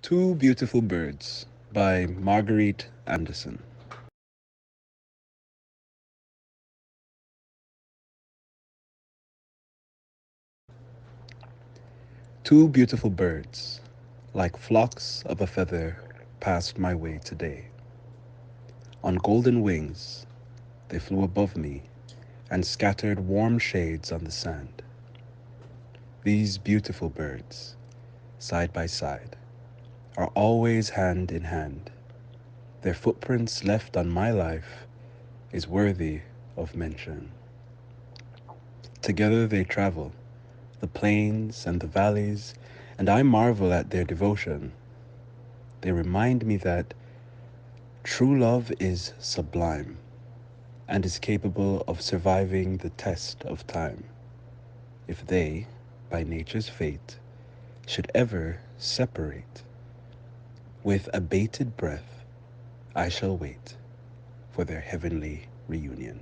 Two Beautiful Birds by Marguerite Anderson. Two beautiful birds, like flocks of a feather, passed my way today. On golden wings, they flew above me and scattered warm shades on the sand. These beautiful birds, side by side, are always hand in hand. Their footprints left on my life is worthy of mention. Together they travel, the plains and the valleys, and I marvel at their devotion. They remind me that true love is sublime and is capable of surviving the test of time. If they, by nature's fate, should ever separate, with a bated breath I shall wait for their heavenly reunion.